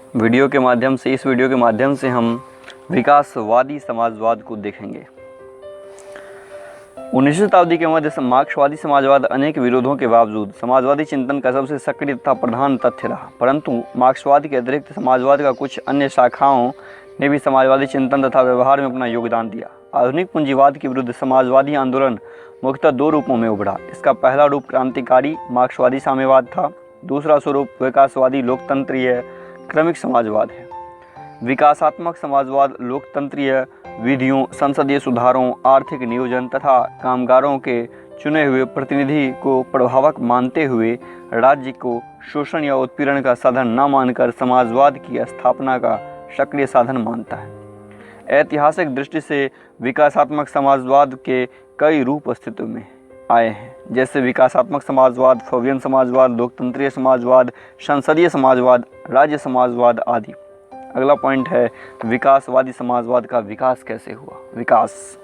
इस वीडियो के माध्यम से हम विकासवादी समाजवाद को देखेंगे। 19वीं शताब्दी के मध्य मार्क्सवादी समाजवाद अनेक विरोधों के बावजूद समाजवादी चिंतन का सबसे सक्रिय तथा प्रधान तथ्य रहा, परंतु मार्क्सवाद के अतिरिक्त समाजवाद का कुछ अन्य शाखाओं ने भी समाजवादी चिंतन तथा व्यवहार में अपना योगदान दिया। आधुनिक पूंजीवाद के विरुद्ध समाजवादी आंदोलन मुख्यतः दो रूपों में उभरा। इसका पहला रूप क्रांतिकारी मार्क्सवादी साम्यवाद था, दूसरा स्वरूप विकासवादी लोकतंत्रीय क्रमिक समाजवाद है। विकासात्मक समाजवाद लोकतंत्रीय विधियों, संसदीय सुधारों, आर्थिक नियोजन तथा कामगारों के चुने हुए प्रतिनिधि को प्रभावक मानते हुए राज्य को शोषण या उत्पीड़न का साधन न मानकर समाजवाद की स्थापना का सक्रिय साधन मानता है। ऐतिहासिक दृष्टि से विकासात्मक समाजवाद के कई रूप अस्तित्व में आए हैं, जैसे विकासात्मक समाजवाद, फॉवियन समाजवाद, लोकतंत्रीय समाजवाद, संसदीय समाजवाद, राज्य समाजवाद आदि। अगला पॉइंट है विकासवादी समाजवाद का विकास कैसे हुआ। विकास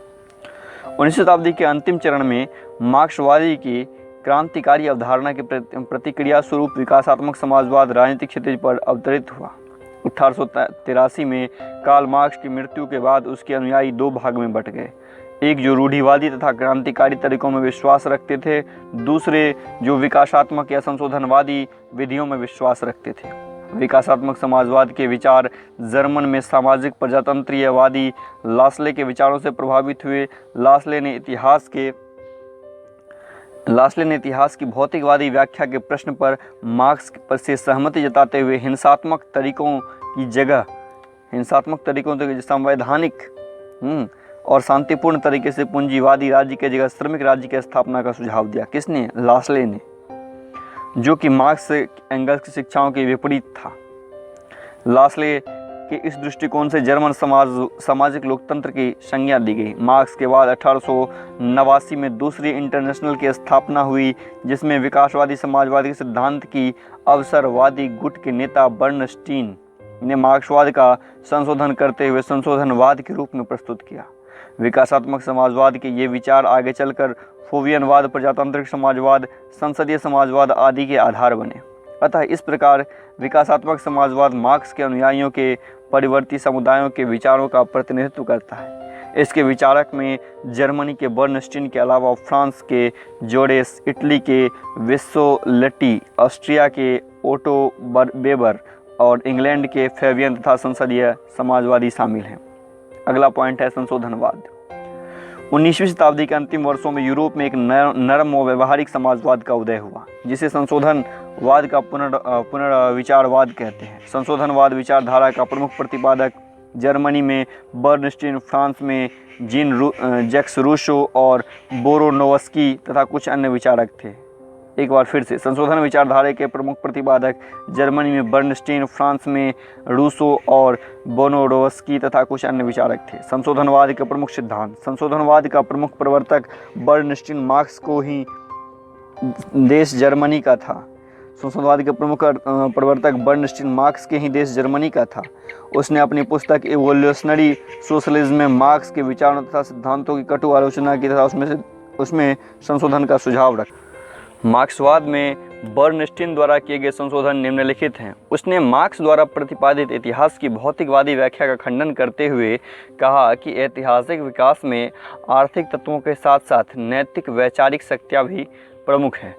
19वीं शताब्दी के अंतिम चरण में मार्क्सवादी की क्रांतिकारी अवधारणा के प्रतिक्रिया स्वरूप विकासात्मक समाजवाद राजनीतिक क्षितिज पर अवतरित हुआ। 1883 में कार्ल मार्क्स की मृत्यु के बाद उसके अनुयायी दो भाग में बंट गए, एक जो रूढ़िवादी तथा क्रांतिकारी तरीकों में विश्वास रखते थे, दूसरे जो विकासात्मक या संशोधनवादी विधियों में विश्वास रखते थे। विकासात्मक समाजवाद के विचार जर्मन में सामाजिक प्रजातंत्रीयवादी लास्ले के विचारों से प्रभावित हुए। लास्ले ने इतिहास की भौतिकवादी व्याख्या के प्रश्न पर मार्क्स से सहमति जताते हुए हिंसात्मक तरीकों से संवैधानिक और शांतिपूर्ण तरीके से पूंजीवादी राज्य के जगह श्रमिक राज्य की स्थापना का सुझाव दिया। किसने? लास्ले ने, जो कि मार्क्स एंगल्स की शिक्षाओं के विपरीत था। लास्ले के इस दृष्टिकोण से जर्मन सामाजिक लोकतंत्र की संज्ञा दी गई। मार्क्स के बाद 1889 में दूसरी इंटरनेशनल की स्थापना हुई, जिसमें विकासवादी समाजवाद के सिद्धांत की अवसरवादी गुट के नेता बर्नस्टीन ने मार्क्सवाद का संशोधन करते हुए संशोधनवाद के रूप में प्रस्तुत किया। विकासात्मक समाजवाद के ये विचार आगे चलकर फोवियनवाद, प्रजातांत्रिक समाजवाद, संसदीय समाजवाद आदि के आधार बने। अतः इस प्रकार विकासात्मक समाजवाद मार्क्स के अनुयायियों के परिवर्ती समुदायों के विचारों का प्रतिनिधित्व करता है। इसके विचारक में जर्मनी के बर्नस्टीन के अलावा फ्रांस के जोडेस, इटली के विस्सोलेटी, ऑस्ट्रिया के ओटो बेबर और इंग्लैंड के फेवियन तथा संसदीय समाजवादी शामिल हैं। अगला पॉइंट है संशोधनवाद। 19वीं शताब्दी के अंतिम वर्षों में यूरोप में एक नरम व व्यवहारिक समाजवाद का उदय हुआ, जिसे संशोधनवाद का पुनर्विचारवाद कहते हैं। संशोधनवाद विचारधारा का प्रमुख प्रतिपादक जर्मनी में बर्नस्टीन, फ्रांस में जीन जैक्स रूसो और बोरोनोवस्की तथा कुछ अन्य विचारक थे। एक बार फिर से, संशोधन विचारधारा के प्रमुख प्रतिपादक जर्मनी में बर्नस्टीन, फ्रांस में रूसो और बोरोनोवस्की तथा कुछ अन्य विचारक थे। संशोधनवाद के प्रमुख सिद्धांत। संशोधनवाद का प्रमुख प्रवर्तक बर्नस्टीन मार्क्स को ही देश जर्मनी का था। संशोधनवाद के प्रमुख प्रवर्तक बर्नस्टीन मार्क्स के ही देश जर्मनी का था। उसने अपनी पुस्तक इवोल्यूशनरी सोशलिज्म में मार्क्स के विचारों तथा सिद्धांतों की कटु आलोचना की तथा उसमें संशोधन का सुझाव रखा। मार्क्सवाद में बर्नस्टीन द्वारा किए गए संशोधन निम्नलिखित हैं। उसने मार्क्स द्वारा प्रतिपादित इतिहास की भौतिकवादी व्याख्या का खंडन करते हुए कहा कि ऐतिहासिक विकास में आर्थिक तत्वों के साथ साथ नैतिक वैचारिक शक्तियाँ भी प्रमुख हैं।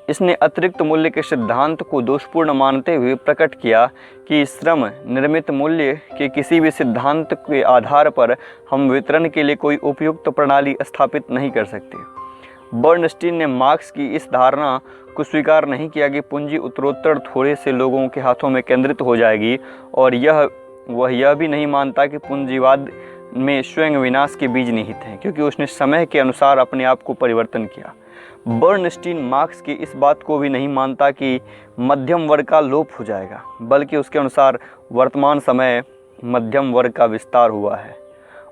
इसने अतिरिक्त मूल्य के सिद्धांत को दोषपूर्ण मानते हुए प्रकट किया कि श्रम निर्मित मूल्य के किसी भी सिद्धांत के आधार पर हम वितरण के लिए कोई उपयुक्त प्रणाली स्थापित नहीं कर सकते। बर्नस्टीन ने मार्क्स की इस धारणा को स्वीकार नहीं किया कि पूंजी उत्तरोत्तर थोड़े से लोगों के हाथों में केंद्रित हो जाएगी, और वह यह भी नहीं मानता कि पूंजीवाद में स्वयं विनाश के बीज निहित हैं, क्योंकि उसने समय के अनुसार अपने आप को परिवर्तन किया। बर्नस्टीन मार्क्स की इस बात को भी नहीं मानता कि मध्यम वर्ग का लोप हो जाएगा, बल्कि उसके अनुसार वर्तमान समय मध्यम वर्ग का विस्तार हुआ है।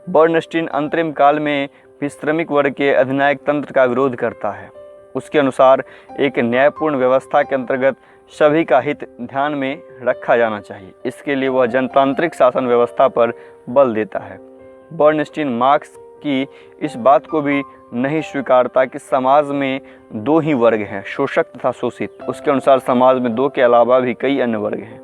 बर्नस्टीन अंतरिम काल में भी श्रमिक वर्ग के अधिनायक तंत्र का विरोध करता है। उसके अनुसार एक न्यायपूर्ण व्यवस्था के अंतर्गत सभी का हित ध्यान में रखा जाना चाहिए। इसके लिए वह जनतांत्रिक शासन व्यवस्था पर बल देता है। बर्नस्टीन मार्क्स की इस बात को भी नहीं स्वीकारता कि समाज में दो ही वर्ग हैं, शोषक तथा शोषित। उसके अनुसार समाज में दो के अलावा भी कई अन्य वर्ग हैं।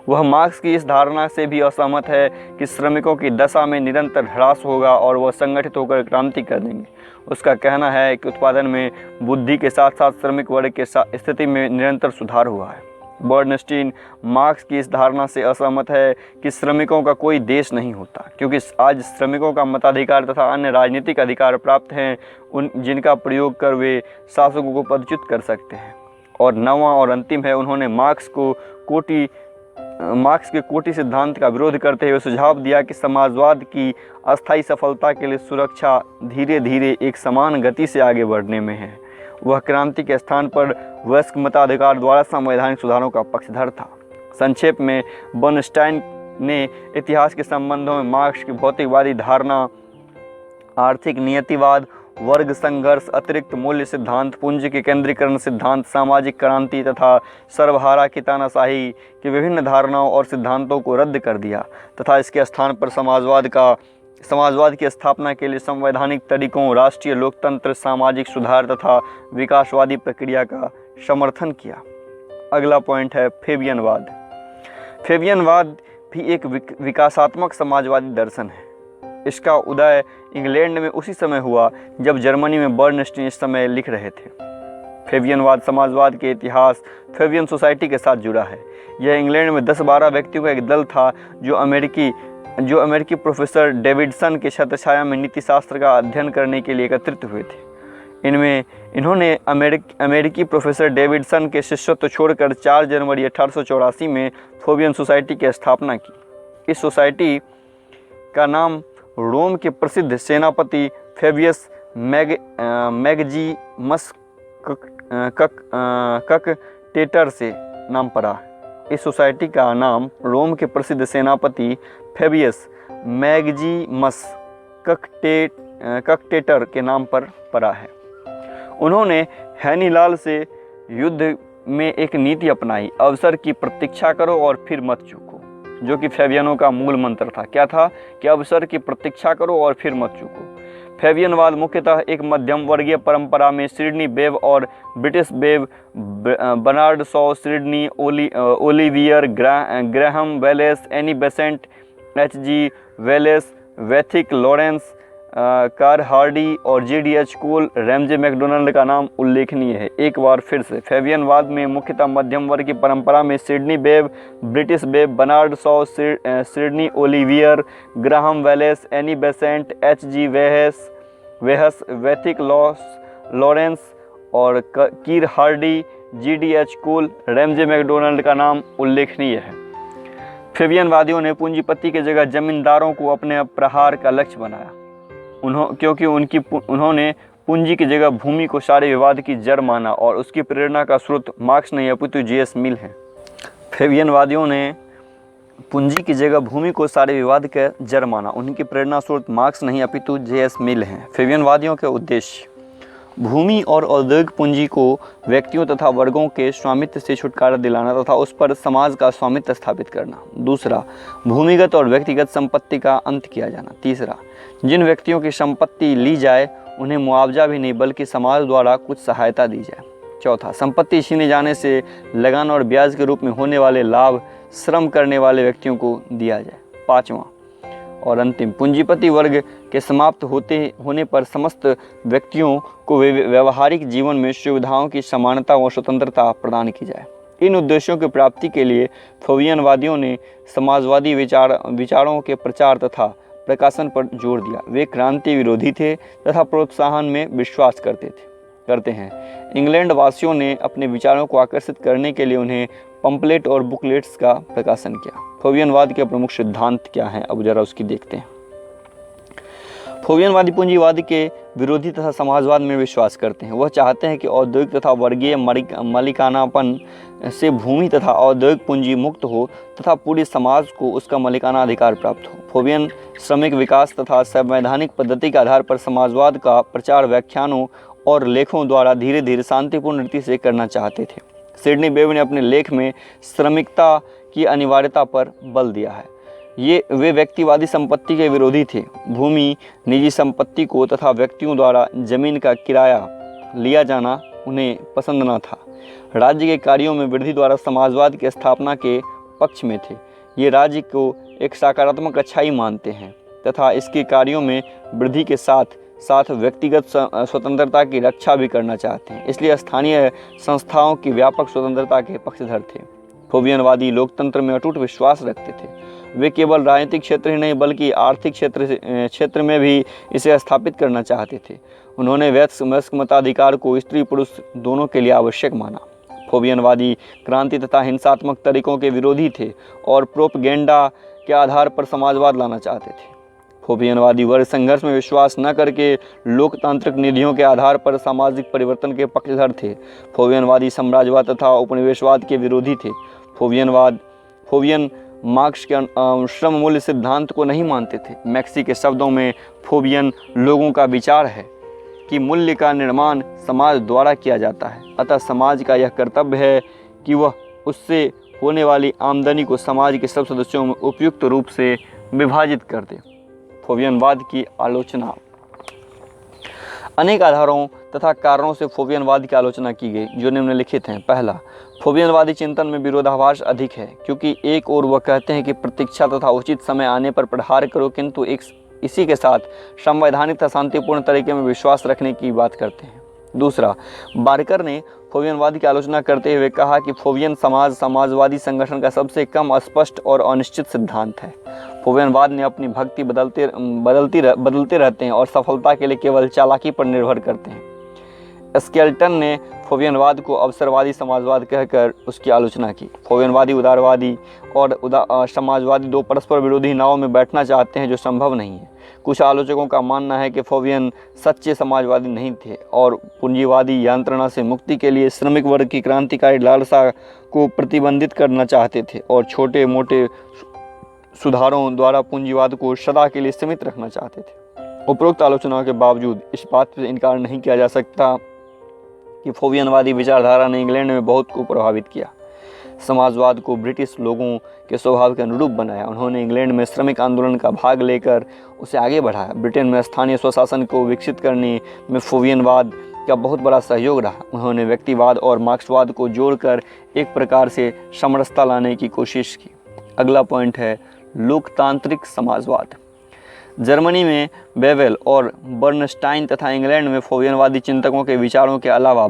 वह मार्क्स की इस धारणा से भी असहमत है कि श्रमिकों की दशा में निरंतर ह्रास होगा और वह संगठित होकर क्रांति कर देंगे। उसका कहना है कि उत्पादन में बुद्धि के साथ साथ श्रमिक वर्ग के स्थिति में निरंतर सुधार हुआ है। बर्नस्टीन मार्क्स की इस धारणा से असहमत है कि श्रमिकों का कोई देश नहीं होता, क्योंकि आज श्रमिकों का मताधिकार तथा अन्य राजनीतिक अधिकार प्राप्त हैं जिनका प्रयोग कर वे शासकों को पदच्युत कर सकते हैं। और नौवां और अंतिम है, उन्होंने मार्क्स के कोटि सिद्धांत का विरोध करते हुए सुझाव दिया कि समाजवाद की अस्थायी सफलता के लिए सुरक्षा धीरे धीरे एक समान गति से आगे बढ़ने में है। वह क्रांति के स्थान पर वयस्क मताधिकार द्वारा संवैधानिक सुधारों का पक्षधर था। संक्षेप में बर्नस्टाइन ने इतिहास के संबंधों में मार्क्स की भौतिकवादी धारणा, आर्थिक नियतिवाद, वर्ग संघर्ष, अतिरिक्त मूल्य सिद्धांत, पूंजी के केंद्रीकरण सिद्धांत, सामाजिक क्रांति तथा सर्वहारा की तानाशाही की विभिन्न धारणाओं और सिद्धांतों को रद्द कर दिया तथा इसके स्थान पर समाजवाद की स्थापना के लिए संवैधानिक तरीकों, राष्ट्रीय लोकतंत्र, सामाजिक सुधार तथा विकासवादी प्रक्रिया का समर्थन किया। अगला पॉइंट है फेबियनवाद। फेबियनवाद भी एक विकासात्मक समाजवादी दर्शन है। इसका उदय इंग्लैंड में उसी समय हुआ जब जर्मनी में बर्नस्टीन इस समय लिख रहे थे। फेबियनवाद समाजवाद के इतिहास फेबियन सोसाइटी के साथ जुड़ा है। यह इंग्लैंड में 10-12 व्यक्तियों का एक दल था जो अमेरिकी प्रोफेसर डेविडसन के छत्रछाया में नीति शास्त्र का अध्ययन करने के लिए एकत्रित हुए थे। इन्होंने अमेरिकी प्रोफेसर डेविडसन के शिष्यत्व छोड़कर 4 जनवरी 1884 में फेबियन सोसाइटी की स्थापना की। इस सोसाइटी का नाम रोम के प्रसिद्ध सेनापति फेबियस मैगजीमस ककटेटर से नाम पड़ा। इस सोसाइटी का नाम रोम के प्रसिद्ध सेनापति फेबियस मैगजीमस ककटेटर के नाम पर पड़ा है। उन्होंने हैनीलाल से युद्ध में एक नीति अपनाई, अवसर की प्रतीक्षा करो और फिर मत चूको, जो कि फेबियनों का मूल मंत्र था। क्या था कि अवसर की प्रतीक्षा करो और फिर मत चूको। फेबियनवाद मुख्यतः एक मध्यम वर्गीय परंपरा में सिडनी वेब और British Webb, Bernard Shaw, Sidney Olivier, Graham Wallas, Annie Besant, H.G. Wallas, Pethick Lawrence, Keir Hardie और G.D.H. कोल, रैमजे मैकडोनाल्ड का नाम उल्लेखनीय है। एक बार फिर से फेबियनवाद में मुख्यतः मध्यम वर्ग की परंपरा में Sidney Webb, British Webb, Bernard Shaw, Sidney Olivier, Graham Wallas, Annie Besant, H.G. Wells, Pethick Lawrence और Keir Hardie, G.D.H. Cole, Ramsay MacDonald का नाम उल्लेखनीय है। फेबियनवादियों ने पूंजीपति की जगह जमींदारों को अपने प्रहार का लक्ष्य बनाया, क्योंकि उन्होंने पूंजी की जगह भूमि को सारे विवाद की जड़ माना और उसकी प्रेरणा का स्रोत मार्क्स नहीं अपितु J.S. मिल है। फेबियनवादियों ने पूंजी की जगह भूमि को सारे विवाद के जड़ माना, उनकी प्रेरणा स्रोत मार्क्स नहीं अपितु J.S. मिल हैं। फेबियनवादियों के उद्देश्य: भूमि और औद्योगिक पूंजी को व्यक्तियों तथा वर्गों के स्वामित्व से छुटकारा दिलाना तथा उस पर समाज का स्वामित्व स्थापित करना। दूसरा, भूमिगत और व्यक्तिगत संपत्ति का अंत किया जाना। तीसरा, जिन व्यक्तियों की संपत्ति ली जाए उन्हें मुआवजा भी नहीं बल्कि समाज द्वारा कुछ सहायता दी जाए। चौथा, संपत्ति छीने जाने से लगान और ब्याज के रूप में होने वाले लाभ श्रम करने वाले व्यक्तियों को दिया जाए। पाँचवां और अंतिम, पूंजीपति वर्ग के समाप्त होने पर समस्त व्यक्तियों को व्यवहारिक जीवन में सुविधाओं की समानता व स्वतंत्रता प्रदान की जाए। इन उद्देश्यों की प्राप्ति के लिए फेबियनवादियों ने समाजवादी विचारों के प्रचार तथा प्रकाशन पर जोर दिया। वे क्रांति विरोधी थे तथा प्रोत्साहन में विश्वास करते हैं। इंग्लैंड वासियों ने अपने विचारों को आकर्षित करने के लिए उन्हें पंपलेट और बुकलेट्स का प्रकाशन किया। फेबियनवाद के प्रमुख सिद्धांत क्या हैं, अब जरा उसकी देखते हैं। फेबियनवादी पूंजीवाद के विरोधी तथा समाजवाद में विश्वास करते हैं। वह चाहते हैं कि औद्योगिक तथा वर्गीय मालिकानापन से भूमि तथा औद्योगिक पूंजी मुक्त हो तथा पूरे समाज को उसका मालिकाना अधिकार प्राप्त हो। फेबियन श्रमिक विकास तथा संवैधानिक पद्धति के आधार पर समाजवाद का प्रचार व्याख्यानों और लेखों द्वारा धीरे धीरे शांतिपूर्ण रीति से करना चाहते थे। सिडनी वेब ने अपने लेख में श्रमिकता की अनिवार्यता पर बल दिया है। वे व्यक्तिवादी संपत्ति के विरोधी थे। भूमि, निजी संपत्ति को तथा व्यक्तियों द्वारा जमीन का किराया लिया जाना उन्हें पसंद न था। राज्य के कार्यों में वृद्धि द्वारा समाजवाद की स्थापना के पक्ष में थे। ये राज्य को एक सकारात्मक अच्छाई मानते हैं तथा इसके कार्यों में वृद्धि के साथ साथ व्यक्तिगत स्वतंत्रता की रक्षा भी करना चाहते हैं, इसलिए स्थानीय संस्थाओं की व्यापक स्वतंत्रता के पक्षधर थे। फोवियनवादी लोकतंत्र में अटूट विश्वास रखते थे। वे केवल राजनीतिक क्षेत्र ही नहीं बल्कि आर्थिक क्षेत्र में भी इसे स्थापित करना चाहते थे। उन्होंने वयस्क मताधिकार को स्त्री पुरुष दोनों के लिए आवश्यक माना। फोवियनवादी क्रांति तथा हिंसात्मक तरीकों के विरोधी थे और प्रोपगेंडा के आधार पर समाजवाद लाना चाहते थे। फोवियनवादी वर्ग संघर्ष में विश्वास न करके लोकतांत्रिक निधियों के आधार पर सामाजिक परिवर्तन के पक्षधर थे। फोवियनवादी साम्राज्यवाद तथा उपनिवेशवाद के विरोधी थे। फोवियन मार्क्स के श्रम मूल्य सिद्धांत को नहीं मानते थे। मैक्सी के शब्दों में फोवियन लोगों का विचार है कि मूल्य का निर्माण समाज द्वारा किया जाता है, अतः समाज का यह कर्तव्य है कि वह उससे होने वाली आमदनी को समाज के सब सदस्यों में उपयुक्त रूप से विभाजित कर दे। फोवियनवाद की आलोचना। अनेक आधारों तथा कारणों से फोवियनवाद की आलोचना की गई जो निम्नलिखित हैं। पहला, फोवियनवादी चिंतन में विरोधाभास अधिक है, क्योंकि एक ओर वह कहते हैं कि प्रतीक्षा तथा उचित समय आने पर प्रहार करो, किंतु इसी के साथ संवैधानिक तथा शांतिपूर्ण तरीके में विश्वास रखने की बात करते हैं। दूसरा, बार्कर ने फोवियनवाद की आलोचना करते हुए कहा कि फोवियन समाजवादी संगठन का सबसे कम अस्पष्ट और अनिश्चित सिद्धांत है। फोवियनवाद ने अपनी भक्ति बदलते रहते हैं और सफलता के लिए केवल चालाकी पर निर्भर करते हैं। स्केल्टन ने फोवियनवाद को अवसरवादी समाजवाद कहकर उसकी आलोचना की। फोवियनवादी उदारवादी और समाजवादी दो परस्पर विरोधी नावों में बैठना चाहते हैं जो संभव नहीं है। कुछ आलोचकों का मानना है कि फोवियन सच्चे समाजवादी नहीं थे और पूंजीवादी यंत्रणा से मुक्ति के लिए श्रमिक वर्ग की क्रांतिकारी लालसा को प्रतिबंधित करना चाहते थे और छोटे मोटे सुधारों द्वारा पूंजीवाद को सदा के लिए सीमित रखना चाहते थे। उपरोक्त आलोचनाओं के बावजूद इस बात से इनकार नहीं किया जा सकता कि फोवियनवादी विचारधारा ने इंग्लैंड में बहुत को प्रभावित किया। समाजवाद को ब्रिटिश लोगों के स्वभाव के अनुरूप बनाया। उन्होंने इंग्लैंड में श्रमिक आंदोलन का भाग लेकर उसे आगे बढ़ाया। ब्रिटेन में स्थानीय स्वशासन को विकसित करने में फोवियनवाद का बहुत बड़ा सहयोग रहा। उन्होंने व्यक्तिवाद और मार्क्सवाद को जोड़कर एक प्रकार से समरसता लाने की कोशिश की। अगला पॉइंट है लोकतांत्रिक समाजवाद। जर्मनी में बेवेल और बर्नस्टाइन तथा इंग्लैंड में फोवियनवादी चिंतकों के विचारों के अलावा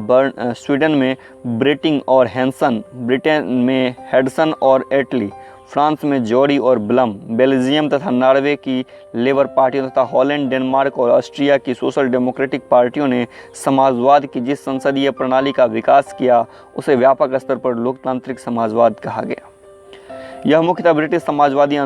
स्वीडन में ब्रेटिंग और हैंसन, ब्रिटेन में हेडसन और एटली, फ्रांस में जॉडी और ब्लम, बेल्जियम तथा नॉर्वे की लेबर पार्टियों तथा हॉलैंड, डेनमार्क और ऑस्ट्रिया की सोशल डेमोक्रेटिक पार्टियों ने समाजवाद की जिस संसदीय प्रणाली का विकास किया उसे व्यापक स्तर पर लोकतांत्रिक समाजवाद कहा गया। यह मुख्यतः ब्रिटिश समाजवादी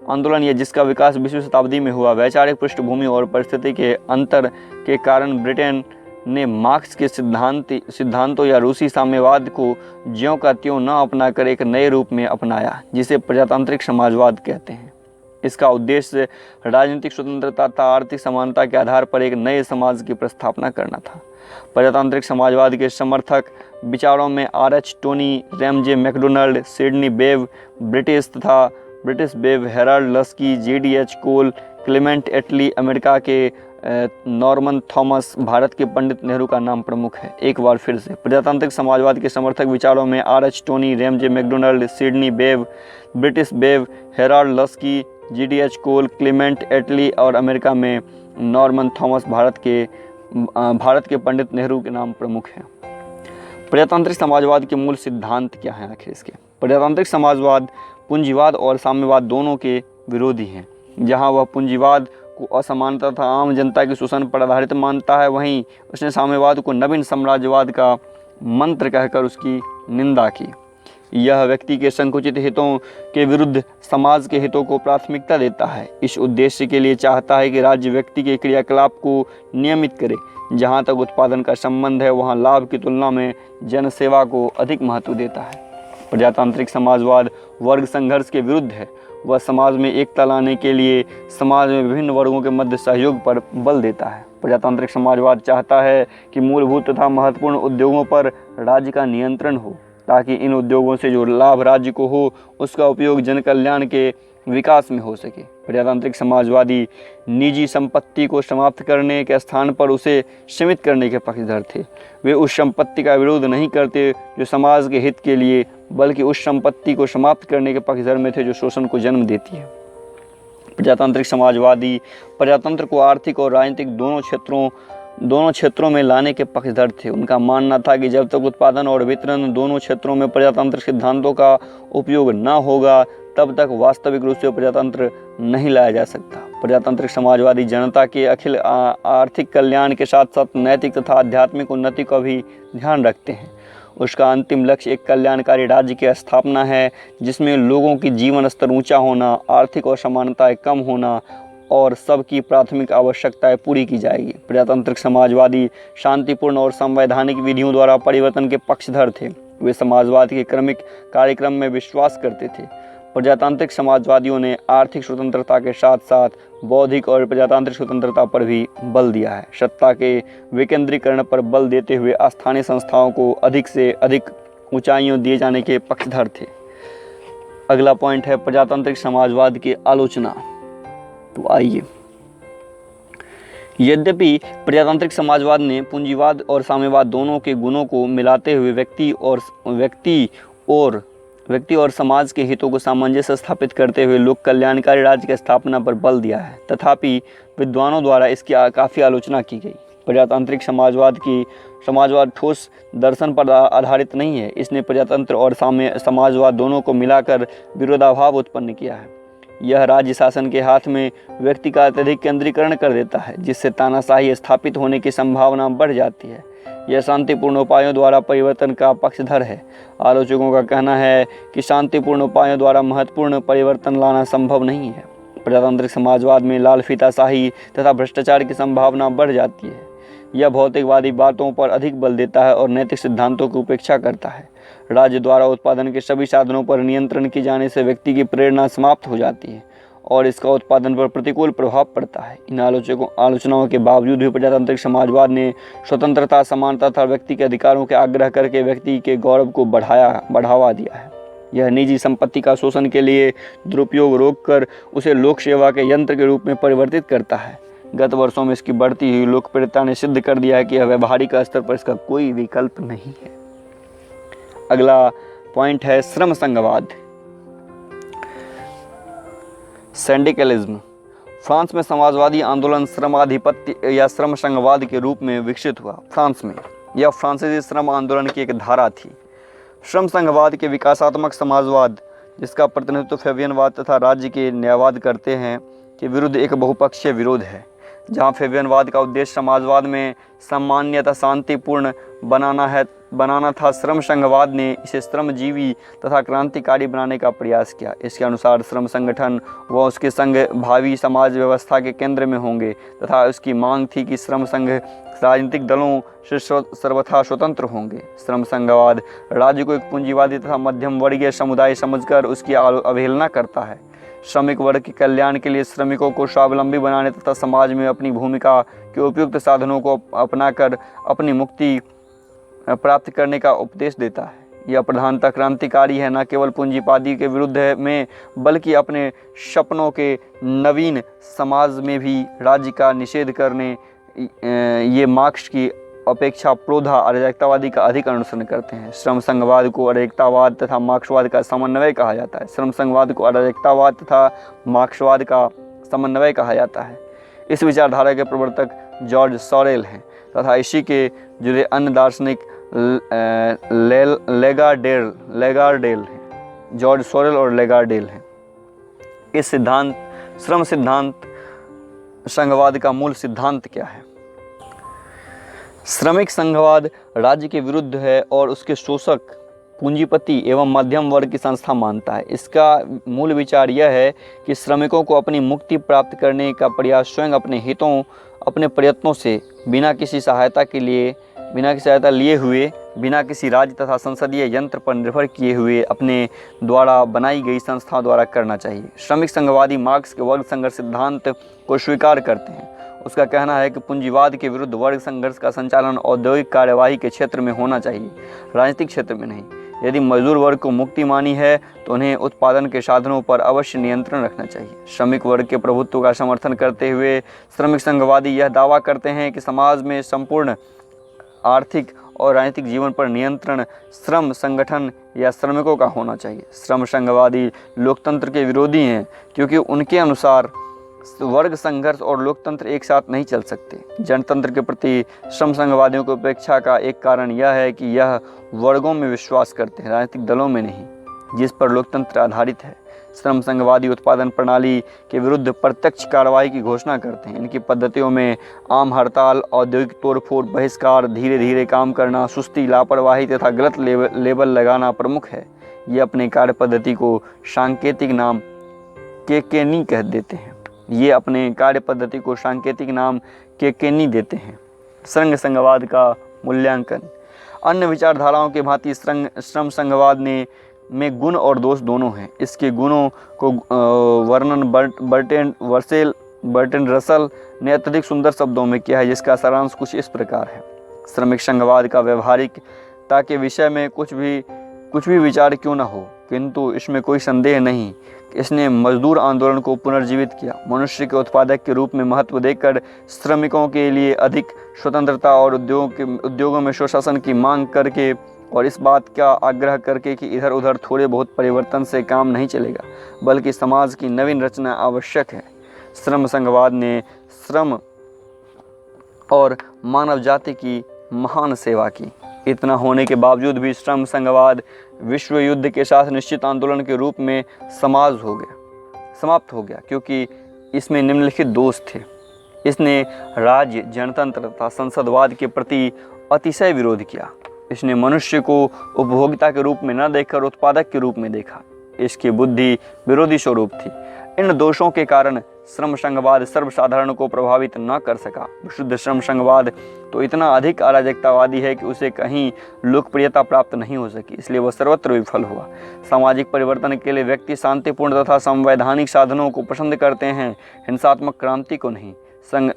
आंदोलन या जिसका विकास 20वीं शताब्दी में हुआ। वैचारिक पृष्ठभूमि और परिस्थिति के अंतर के कारण ब्रिटेन ने मार्क्स के सिद्धांतों या रूसी साम्यवाद को ज्यों का त्यों न अपनाकर एक नए रूप में अपनाया जिसे प्रजातांत्रिक समाजवाद कहते हैं। इसका उद्देश्य राजनीतिक स्वतंत्रता तथा आर्थिक समानता के आधार पर एक नए समाज की प्रस्थापना करना था। प्रजातांत्रिक समाजवाद के समर्थक विचारों में R.H. Tawney, Ramsay MacDonald, Sidney Webb, British Webb, Harold Laski, J.D.H. Cole, Clement Attlee, America के नॉर्मन थॉमस, भारत के पंडित नेहरू का नाम प्रमुख है। एक बार फिर से प्रजातांत्रिक समाजवाद के समर्थक विचारों में R.H. Tawney, Ramsay MacDonald, Sidney Webb, British Webb, Harold Laski, J.D.H. Cole, Clement Attlee और अमेरिका में नॉर्मन थॉमस, भारत के पंडित नेहरू के नाम प्रमुख हैं। प्रजातांत्रिक समाजवाद के मूल सिद्धांत क्या हैं आखिर इसके? प्रजातांत्रिक समाजवाद पूंजीवाद और साम्यवाद दोनों के विरोधी हैं। जहां वह पूंजीवाद को असमानता तथा आम जनता के शोषण पर आधारित मानता है, वहीं उसने साम्यवाद को नवीन साम्राज्यवाद का मंत्र कहकर उसकी निंदा की। यह व्यक्ति के संकुचित हितों के विरुद्ध समाज के हितों को प्राथमिकता देता है। इस उद्देश्य के लिए चाहता है कि राज्य व्यक्ति के क्रियाकलाप को नियमित करे। जहाँ तक उत्पादन का संबंध है वहाँ लाभ की तुलना में जनसेवा को अधिक महत्व देता है। प्रजातांत्रिक समाजवाद वर्ग संघर्ष के विरुद्ध है। वह समाज में एकता लाने के लिए समाज में विभिन्न वर्गों के मध्य सहयोग पर बल देता है। प्रजातांत्रिक समाजवाद चाहता है कि मूलभूत तथा महत्वपूर्ण उद्योगों पर राज्य का नियंत्रण हो ताकि इन उद्योगों से जो लाभ राज्य को हो उसका उपयोग जन कल्याण के विकास में हो सके। प्रजातांत्रिक समाजवादी निजी संपत्ति को समाप्त करने के स्थान पर उसे सीमित करने के पक्षधर थे। वे उस संपत्ति का विरोध नहीं करते जो समाज के हित के लिए, बल्कि उस संपत्ति को समाप्त करने के पक्षधर में थे जो शोषण को जन्म देती है। प्रजातांत्रिक समाजवादी प्रजातंत्र को आर्थिक और राजनीतिक दोनों क्षेत्रों में लाने के पक्षधर थे। उनका मानना था कि जब तक उत्पादन और वितरण दोनों क्षेत्रों में प्रजातांत्रिक सिद्धांतों का उपयोग न होगा तब तक वास्तविक रूप से प्रजातंत्र नहीं लाया जा सकता। प्रजातांत्रिक समाजवादी जनता के अखिल आर्थिक कल्याण के साथ साथ नैतिक तथा आध्यात्मिक उन्नति का भी ध्यान रखते हैं। उसका अंतिम लक्ष्य एक कल्याणकारी राज्य की स्थापना है जिसमें लोगों की जीवन स्तर ऊंचा होना, आर्थिक असमानताएं कम होना और सबकी प्राथमिक आवश्यकताएं पूरी की जाएगी। प्रजातांत्रिक समाजवादी शांतिपूर्ण और संवैधानिक विधियों द्वारा परिवर्तन के पक्षधर थे। वे समाजवाद के क्रमिक कार्यक्रम में विश्वास करते थे। प्रजातांत्रिक समाजवादियों ने आर्थिक स्वतंत्रता के साथ साथ बौद्धिक और प्रजातांत्रिक स्वतंत्रता पर भी बल दिया है। सत्ता के विकेंद्रीकरण पर बल देते हुए स्थानीय संस्थाओं को अधिक से अधिक ऊंचाइयों दिए जाने के पक्षधर थे। अगला पॉइंट है प्रजातांत्रिक समाजवाद की आलोचना। तो आइए, यद्यपि प्रजातांत्रिक समाजवाद ने पूंजीवाद और साम्यवाद दोनों के गुणों को मिलाते हुए व्यक्ति और समाज के हितों को सामंजस्य स्थापित करते हुए लोक कल्याणकारी राज्य की स्थापना पर बल दिया है, तथापि विद्वानों द्वारा इसकी काफ़ी आलोचना की गई। प्रजातांत्रिक समाजवाद ठोस दर्शन पर आधारित नहीं है। इसने प्रजातंत्र और समाजवाद दोनों को मिलाकर विरोधाभाव उत्पन्न किया है। यह राज्य शासन के हाथ में व्यक्ति का अत्यधिक केंद्रीकरण कर देता है, जिससे तानाशाही स्थापित होने की संभावना बढ़ जाती है। यह शांतिपूर्ण उपायों द्वारा परिवर्तन का पक्षधर है। आलोचकों का कहना है कि शांतिपूर्ण उपायों द्वारा महत्वपूर्ण परिवर्तन लाना संभव नहीं है। प्रजातांत्रिक समाजवाद में लालफीताशाही तथा भ्रष्टाचार की संभावना बढ़ जाती है। यह भौतिकवादी बातों पर अधिक बल देता है और नैतिक सिद्धांतों की उपेक्षा करता है। राज्य द्वारा उत्पादन के सभी साधनों पर नियंत्रण किए जाने से व्यक्ति की प्रेरणा समाप्त हो जाती है और इसका उत्पादन पर प्रतिकूल प्रभाव पड़ता है। इन आलोचनाओं के बावजूद भी प्रजातांत्रिक समाजवाद ने स्वतंत्रता, समानता तथा व्यक्ति के अधिकारों के आग्रह करके व्यक्ति के गौरव को बढ़ावा दिया है। यह निजी संपत्ति का शोषण के लिए दुरुपयोग रोककर उसे लोक सेवा के यंत्र के रूप में परिवर्तित करता है। गत वर्षों में इसकी बढ़ती हुई लोकप्रियता ने सिद्ध कर दिया है कि व्यावहारिक स्तर पर इसका कोई विकल्प नहीं है। अगला पॉइंट है श्रम संघवाद, सिंडिकलिज्म। फ्रांस में समाजवादी आंदोलन श्रमाधिपत्य या श्रम संघवाद के रूप में विकसित हुआ। फ्रांस में यह फ्रांसीसी श्रम आंदोलन की एक धारा थी। श्रम संघवाद के विकासात्मक समाजवाद, जिसका प्रतिनिधित्व फेबियनवाद तथा राज्य के न्यायवाद करते हैं, के विरुद्ध एक बहुपक्षीय विरोध है। जहाँ फेबियनवाद का उद्देश्य समाजवाद में सामान्यतः शांतिपूर्ण बनाना था, श्रम संघवाद ने इसे श्रमजीवी तथा क्रांतिकारी बनाने का प्रयास किया। इसके अनुसार श्रम संगठन व उसके संघ भावी समाज व्यवस्था के केंद्र में होंगे तथा उसकी मांग थी कि श्रम संघ राजनीतिक दलों से सर्वथा स्वतंत्र होंगे। श्रम संघवाद राज्य को एक पूंजीवादी तथा मध्यम वर्गीय समुदाय समझकर उसकी अवहेलना करता है। श्रमिक वर्ग के कल्याण के लिए श्रमिकों को स्वावलंबी बनाने तथा समाज में अपनी भूमिका के उपयुक्त साधनों को अपनाकर अपनी मुक्ति प्राप्त करने का उपदेश देता है। यह प्रधानतः क्रांतिकारी है, न केवल पूंजीवादी के विरुद्ध में बल्कि अपने सपनों के नवीन समाज में भी राज्य का निषेध करने ये मार्क्स की अपेक्षा प्रोधा अराजकतावादी का अधिक अनुसरण करते हैं। श्रम संघवाद को अराजकतावाद तथा मार्क्सवाद का समन्वय कहा जाता है। श्रम संघवाद को अराजकतावाद तथा मार्क्सवाद का समन्वय कहा जाता है। इस विचारधारा के प्रवर्तक जॉर्ज सोरेल हैं तथा इसी के जुड़े अन्य दार्शनिक लेगार्डेल हैं। जॉर्ज सोरेल और लेगार्डेल हैं। इस श्रम सिद्धांत संघवाद का मूल सिद्धांत क्या है? श्रमिक संघवाद राज्य के विरुद्ध है और उसके शोषक पूंजीपति एवं मध्यम वर्ग की संस्था मानता है। इसका मूल विचार यह है कि श्रमिकों को अपनी मुक्ति प्राप्त करने का प्रयास स्वयं अपने हितों, अपने प्रयत्नों से बिना किसी सहायता लिए हुए, बिना किसी राज्य तथा संसदीय यंत्र पर निर्भर किए हुए अपने द्वारा बनाई गई संस्था द्वारा करना चाहिए। श्रमिक संघवादी मार्क्स के वर्ग संघर्ष सिद्धांत को स्वीकार करते हैं। उसका कहना है कि पूंजीवाद के विरुद्ध वर्ग संघर्ष का संचालन औद्योगिक कार्यवाही के क्षेत्र में होना चाहिए, राजनीतिक क्षेत्र में नहीं। यदि मजदूर वर्ग को मुक्ति मानी है तो उन्हें उत्पादन के साधनों पर अवश्य नियंत्रण रखना चाहिए। श्रमिक वर्ग के प्रभुत्व का समर्थन करते हुए श्रमिक संघवादी यह दावा करते हैं कि समाज में संपूर्ण आर्थिक और राजनीतिक जीवन पर नियंत्रण श्रम संगठन या श्रमिकों का होना चाहिए। श्रम संघवादी लोकतंत्र के विरोधी हैं क्योंकि उनके अनुसार वर्ग संघर्ष और लोकतंत्र एक साथ नहीं चल सकते। जनतंत्र के प्रति श्रम संघवादियों की उपेक्षा का एक कारण यह है कि यह वर्गों में विश्वास करते हैं, राजनीतिक दलों में नहीं, जिस पर लोकतंत्र आधारित है। श्रम संघवादी उत्पादन प्रणाली के विरुद्ध प्रत्यक्ष कार्रवाई की घोषणा करते हैं। इनकी पद्धतियों में आम हड़ताल, औद्योगिक तोड़फोड़, बहिष्कार, धीरे धीरे काम करना, सुस्ती, लापरवाही तथा गलत लेबल लगाना प्रमुख है। ये अपने कार्य पद्धति को सांकेतिक नाम केकेनी कह देते हैं। ये अपने कार्य पद्धति को सांकेतिक नाम केकेनी देते हैं। संघ संघवाद का मूल्यांकन। अन्य विचारधाराओं के भांति श्रम संघवाद में गुण और दोष दोनों हैं। इसके गुणों को वर्णन बर्टन रसल ने अत्यधिक सुंदर शब्दों में किया है, जिसका सारांश कुछ इस प्रकार है। श्रमिक संघवाद का व्यवहारिकता के विषय में कुछ भी विचार क्यों न हो, किंतु इसमें कोई संदेह नहीं, इसने मजदूर आंदोलन को पुनर्जीवित किया। मनुष्य के उत्पादक के रूप में महत्व देकर श्रमिकों के लिए अधिक स्वतंत्रता और उद्योगों में स्वशासन की मांग करके और इस बात का आग्रह करके कि इधर उधर थोड़े बहुत परिवर्तन से काम नहीं चलेगा, बल्कि समाज की नवीन रचना आवश्यक है। श्रम संघवाद ने श्रम और मानव जाति की महान सेवा की। इतना होने के बावजूद भी श्रम संघवाद विश्व युद्ध के साथ निश्चित आंदोलन के रूप में समाप्त हो गया, क्योंकि इसमें निम्नलिखित दोष थे। इसने राज्य, जनतंत्र तथा संसदवाद के प्रति अतिशय विरोध किया। इसने मनुष्य को उपभोक्ता के रूप में न देखकर उत्पादक के रूप में देखा। इसकी बुद्धि विरोधी स्वरूप थी। इन दोषों के कारण श्रम संघवाद सर्वसाधारण को प्रभावित न कर सका। विशुद्ध श्रम संघवाद तो इतना अधिक अराजकतावादी है कि उसे कहीं लोकप्रियता प्राप्त नहीं हो सकी, इसलिए वह सर्वत्र विफल हुआ। सामाजिक परिवर्तन के लिए व्यक्ति शांतिपूर्ण तथा संवैधानिक साधनों को पसंद करते हैं, हिंसात्मक क्रांति को नहीं।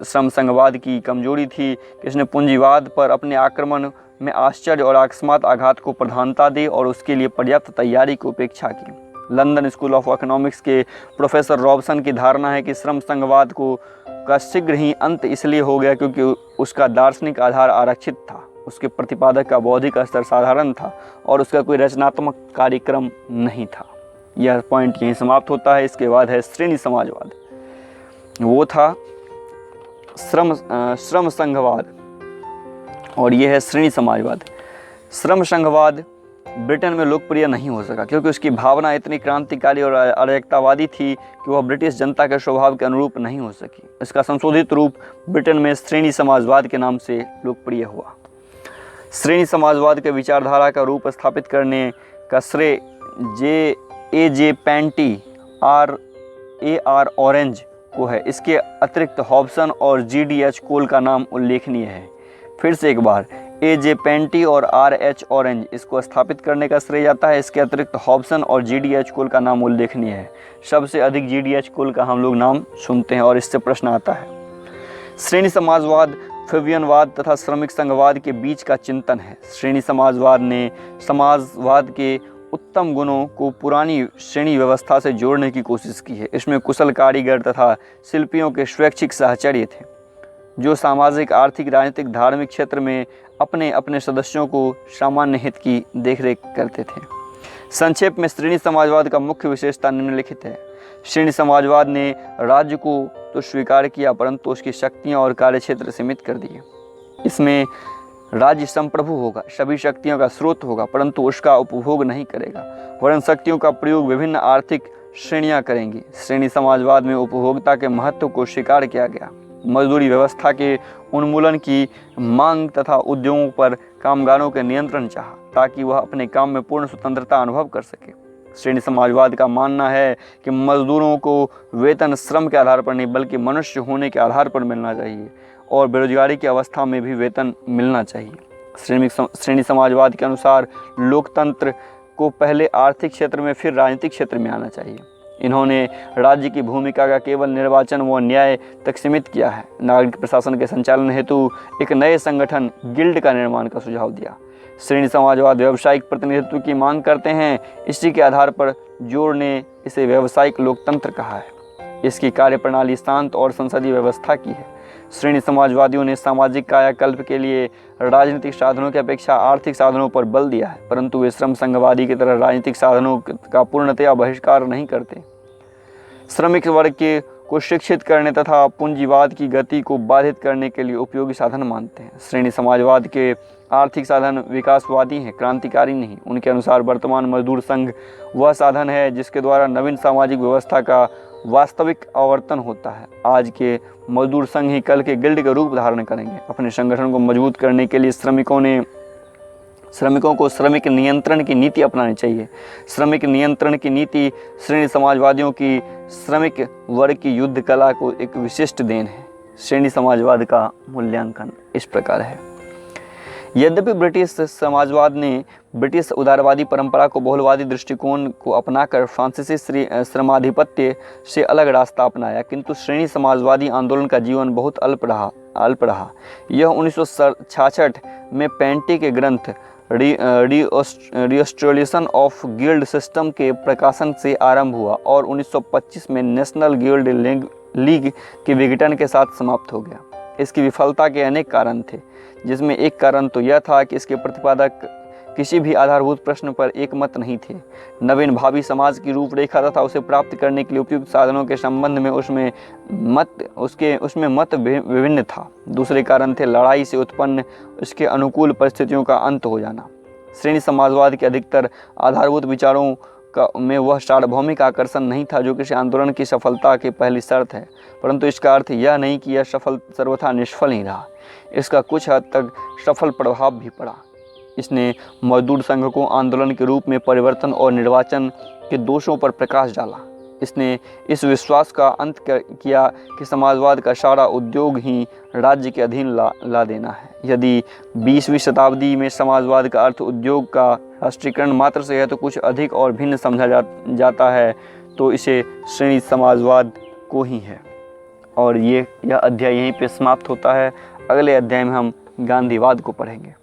श्रम संघवाद की कमजोरी थी कि इसने पूंजीवाद पर अपने आक्रमण में आश्चर्य और अकस्मात आघात को प्रधानता दी और उसके लिए पर्याप्त तैयारी की उपेक्षा की। लंदन स्कूल ऑफ इकोनॉमिक्स के प्रोफेसर रॉबसन की धारणा है कि श्रम संघवाद का शीघ्र ही अंत इसलिए हो गया क्योंकि उसका दार्शनिक आधार आरक्षित था, उसके प्रतिपादक का बौद्धिक स्तर साधारण था और उसका कोई रचनात्मक कार्यक्रम नहीं था। यह पॉइंट यहीं समाप्त होता है। इसके बाद है श्रेणी समाजवाद। वो था श्रम संघवाद और यह है श्रेणी समाजवाद। श्रम संघवाद ब्रिटेन में लोकप्रिय नहीं हो सका क्योंकि उसकी भावना इतनी क्रांतिकारी और अराजकतावादी थी कि वह ब्रिटिश जनता के स्वभाव के अनुरूप नहीं हो सकी। इसका संशोधित रूप ब्रिटेन में श्रेणी समाजवाद के नाम से लोकप्रिय हुआ। श्रेणी समाजवाद के विचारधारा का रूप स्थापित करने का श्रेय जे पेंटी आर ऑरेंज को है। इसके अतिरिक्त हॉब्सन और GDH कोल का नाम उल्लेखनीय है। फिर से एक बार, जे पेंटी और RH ऑरेंज इसको स्थापित करने का श्रेय जाता है। इसके अतिरिक्त हॉब्सन और GDH कोल का नाम उल्लेखनीय है। सबसे अधिक GDH कोल का हम लोग नाम सुनते हैं और इससे प्रश्न आता है। श्रेणी समाजवाद फेबियनवाद तथा श्रमिक संघवाद के बीच का चिंतन है। श्रेणी समाजवाद ने समाजवाद के उत्तम गुणों को पुरानी श्रेणी व्यवस्था से जोड़ने की कोशिश की है। इसमें कुशल कारीगर तथा शिल्पियों के स्वैच्छिक सहचर्य थे, जो सामाजिक, आर्थिक, राजनीतिक, धार्मिक क्षेत्र में अपने अपने सदस्यों को सामान्य हित की देखरेख करते थे। संक्षेप में श्रेणी समाजवाद का मुख्य विशेषता निम्नलिखित है। श्रेणी समाजवाद ने राज्य को तो स्वीकार किया परंतु उसकी शक्तियाँ और कार्यक्षेत्र सीमित कर दिए। इसमें राज्य संप्रभु होगा, सभी शक्तियों का स्रोत होगा परंतु उसका उपभोग नहीं करेगा, वरन शक्तियों का प्रयोग विभिन्न आर्थिक श्रेणियां करेंगी। श्रेणी समाजवाद में उपभोक्ता के महत्व को स्वीकार किया गया। मजदूरी व्यवस्था के उन्मूलन की मांग तथा उद्योगों पर कामगारों के नियंत्रण चाहा ताकि वह अपने काम में पूर्ण स्वतंत्रता अनुभव कर सके। श्रेणी समाजवाद का मानना है कि मजदूरों को वेतन श्रम के आधार पर नहीं बल्कि मनुष्य होने के आधार पर मिलना चाहिए और बेरोजगारी की अवस्था में भी वेतन मिलना चाहिए। श्रेणी समाजवाद के अनुसार लोकतंत्र को पहले आर्थिक क्षेत्र में फिर राजनीतिक क्षेत्र में आना चाहिए। इन्होंने राज्य की भूमिका का केवल निर्वाचन व न्याय तक सीमित किया है। नागरिक प्रशासन के संचालन हेतु एक नए संगठन गिल्ड का निर्माण का सुझाव दिया। श्रेणी समाजवाद व्यावसायिक प्रतिनिधित्व की मांग करते हैं। इसी के आधार पर जोर ने इसे व्यावसायिक लोकतंत्र कहा है। इसकी कार्यप्रणाली शांत और संसदीय व्यवस्था की है। श्रेणी समाजवादियों ने सामाजिक कायाकल्प के लिए राजनीतिक साधनों की अपेक्षा आर्थिक साधनों पर बल दिया है, परंतु वे श्रम संघवादी की तरह राजनीतिक साधनों का पूर्णतया बहिष्कार नहीं करते। श्रमिक वर्ग को शिक्षित करने तथा पूंजीवाद की गति को बाधित करने के लिए उपयोगी साधन मानते हैं। श्रेणी समाजवाद के आर्थिक साधन विकासवादी हैं, क्रांतिकारी नहीं। उनके अनुसार वर्तमान मजदूर संघ वह साधन है जिसके द्वारा नवीन सामाजिक व्यवस्था का वास्तविक आवर्तन होता है। आज के मजदूर संघ ही कल के गिल्ड का रूप धारण करेंगे। अपने संगठन को मजबूत करने के लिए श्रमिकों को श्रमिक नियंत्रण की नीति अपनानी चाहिए। श्रमिक नियंत्रण की नीति श्रेणी समाजवादियों की श्रमिक वर्ग की युद्ध कला को एक विशिष्ट देन है। श्रेणी समाजवाद का मूल्यांकन इस प्रकार है। यद्यपि ब्रिटिश समाजवाद ने ब्रिटिश उदारवादी परंपरा को बहुलवादी दृष्टिकोण को अपनाकर फ्रांसीसी श्रमाधिपत्य से अलग रास्ता अपनाया, किंतु श्रेणी समाजवादी आंदोलन का जीवन बहुत अल्प रहा। यह 1966 में पेंटी के ग्रंथ रिस्टोरेशन ऑफ गिल्ड सिस्टम के प्रकाशन से आरंभ हुआ और 1925 में नेशनल गिल्ड लीग के विघटन के साथ समाप्त हो गया। इसकी विफलता के अनेक कारण थे, जिसमें एक कारण तो यह था कि इसके प्रतिपादक किसी भी आधारभूत प्रश्न पर एक मत नहीं थे। नवीन भावी समाज की रूपरेखा तथा उसे प्राप्त करने के लिए उपयुक्त साधनों के संबंध में उसमें मत विभिन्न था। दूसरे कारण थे लड़ाई से उत्पन्न उसके अनुकूल परिस्थितियों का अंत हो जाना। श्रेणी समाजवाद के अधिकतर आधारभूत विचारों में वह सार्वभौमिक आकर्षण नहीं था जो किसी आंदोलन की सफलता की पहली शर्त है, परंतु इसका अर्थ यह नहीं कि यह सर्वथा निष्फल नहीं रहा। इसका कुछ हद तक सफल प्रभाव भी पड़ा। इसने मजदूर संघ को आंदोलन के रूप में परिवर्तन और निर्वाचन के दोषों पर प्रकाश डाला। इसने इस विश्वास का अंत किया कि समाजवाद का सारा उद्योग ही राज्य के अधीन ला देना है। यदि 20वीं शताब्दी में समाजवाद का अर्थ उद्योग का राष्ट्रीयकरण मात्र से है तो कुछ अधिक और भिन्न समझा जाता है तो इसे श्रेणी समाजवाद को ही है। और यह अध्याय यहीं पे समाप्त होता है। अगले अध्याय में हम गांधीवाद को पढ़ेंगे।